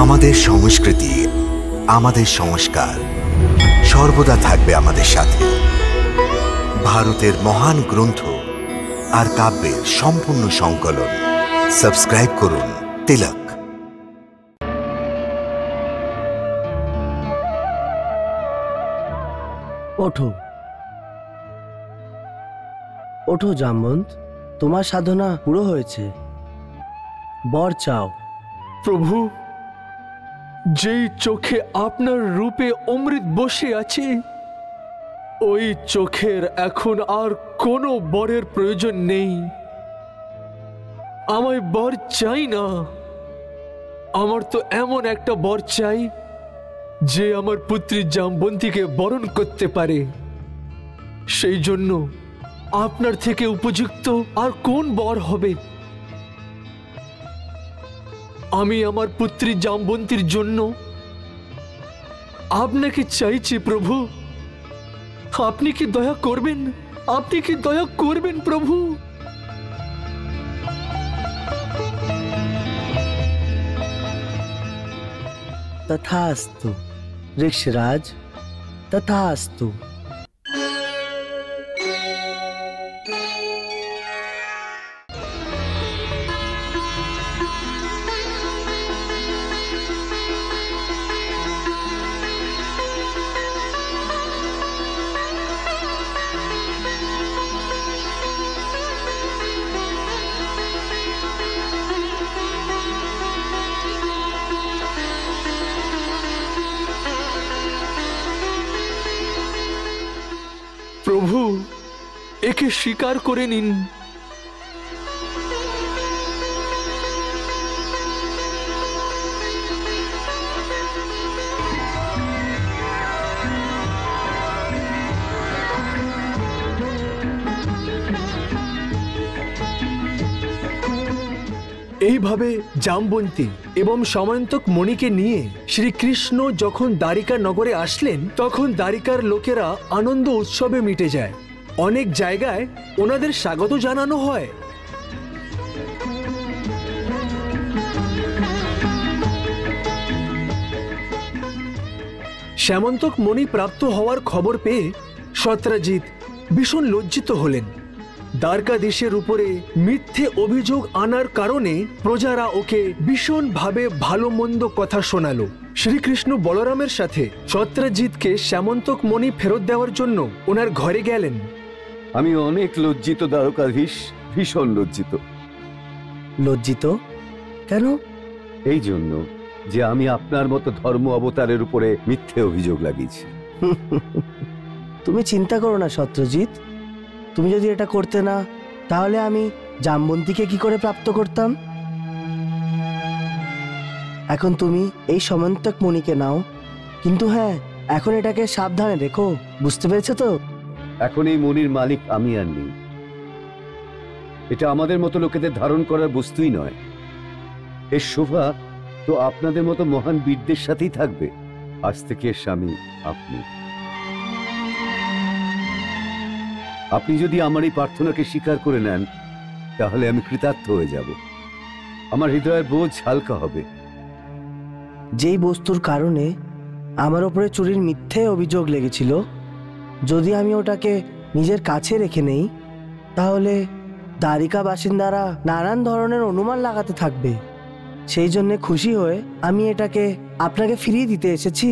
আমাদের সংস্কৃতি, আমাদের সংস্কার সর্বদা থাকবে আমাদের সাথে। ভারতের মহান গ্রন্থ আর কাব্যের সম্পূর্ণ সংকলন। সাবস্ক্রাইব করুন তিলক। ওঠো ওঠো জামবন্ত, তোমার সাধনা পুরো হয়েছে। বর চাও। প্রভু, যেই চোখে আপনার রূপে অমৃত বসে আছে, ওই চোখের এখন আর কোনো বরের প্রয়োজন নেই। আমায় বর চাই না। আমার তো এমন একটা বর চাই যে আমার পুত্রী জামবন্তীকে বরণ করতে পারে। সেই জন্য আপনার থেকে উপযুক্ত আর কোন বর হবে? আমি আমার পুত্রী জামবন্তীর জন্য আপনাকে চাইছি প্রভু। আপনি কি দয়া করবেন? আপনি কি দয়া করবেন প্রভু? তথাস্তু ঋষরাজ, তথাস্তু। প্রভু, একে স্বীকার করে নিন। এইভাবে জামবন্তী এবং সমন্তক মণিকে নিয়ে শ্রীকৃষ্ণ যখন দ্বারিকা নগরে আসলেন, তখন দ্বারিকার লোকেরা আনন্দ উৎসবে মিটে যায়। অনেক জায়গায় ওনাদের স্বাগত জানানো হয়। শ্যামন্তক মণি প্রাপ্ত হওয়ার খবর পেয়ে সত্রাজিৎ ভীষণ লজ্জিত হলেন। দ্বারকাধীশের উপরে মিথ্যে অভিযোগ আনার কারণে প্রজারা ওকে ভীষণভাবে ভালো মন্দ কথা শোনালো। শ্রীকৃষ্ণ বলরামের সাথে সত্রাজিৎকে শ্যামন্তক মণি ফেরত দেওয়ার জন্য ওনার ঘরে গেলেন। আমি অনেক লজ্জিত দ্বারকাধীশ, ভীষণ লজ্জিত। লজ্জিত কেন? এই জন্য যে আমি আপনার মতো ধর্ম অবতারের উপরে মিথ্যে অভিযোগ লাগিয়েছি। তুমি চিন্তা করো না সত্রজিৎ, তুমি যদি এটা করতে না, তাহলে আমি জামবন্তীকে কি করে প্রাপ্ত করতাম? এখন তুমি এই সমন্তক মণিকে নাও, কিন্তু হ্যাঁ, এখন এটাকে সাবধানে রেখো। বুঝতে পেরেছো তো? এখন এই মণির মালিক আমি আর নেই। এটা আমাদের মতো লোকেদের ধারণ করার বস্তুই নয়। এর শোভা তো আপনাদের মতো মহান বীরদের সাথেই থাকবে। আজ থেকে এর স্বামী আপনি। আপনি যদি আমার এই প্রার্থনাকে স্বীকার করে নেন, তাহলে আমি কৃতার্থ হয়ে যাব। আমার হৃদয়ের বোঝ হালকা হবে। যেই বস্তুর কারণে আমার ওপরে চুরির মিথ্যে অভিযোগ লেগেছিল, যদি আমি ওটাকে নিজের কাছে রেখে নেই, তাহলে দ্বারিকা বাসিন্দারা নানান ধরনের অনুমান লাগাতে থাকবে। সেই জন্য খুশি হয়ে আমি এটাকে আপনাকে ফিরিয়ে দিতে এসেছি।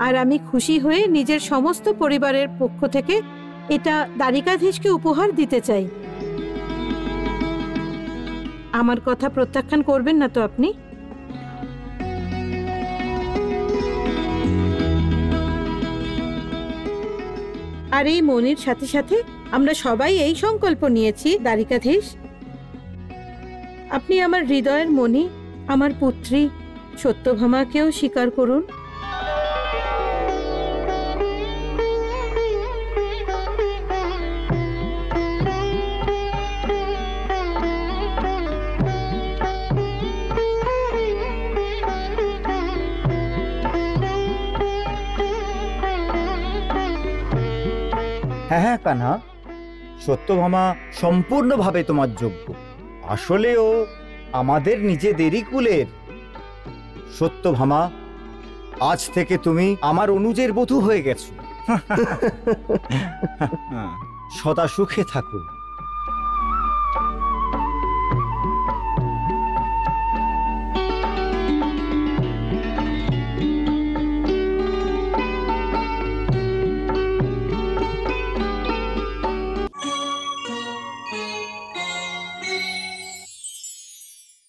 আর আমি খুশি হয়ে নিজের সমস্ত পরিবারের পক্ষ থেকে এটা দ্বারিকাধীশকে উপহার দিতে চাই। আমার কথা প্রত্যাখ্যান করবেন না তো আপনি? আর এই মনির সাথে সাথে আমরা সবাই এই সংকল্প নিয়েছি, দ্বারিকাধীশ, আপনি আমার হৃদয়ের মণি, আমার পুত্রী সত্যভামাকেও স্বীকার করুন। হ্যাঁ হ্যাঁ কানহা, সত্যভামা সম্পূর্ণভাবে তোমার যোগ্য। আসলে ও আমাদের নিজেদেরই কুলের। সত্যভামা, আজ থেকে তুমি আমার অনুজের বধূ হয়ে গেছো। সদা সুখে থাকো।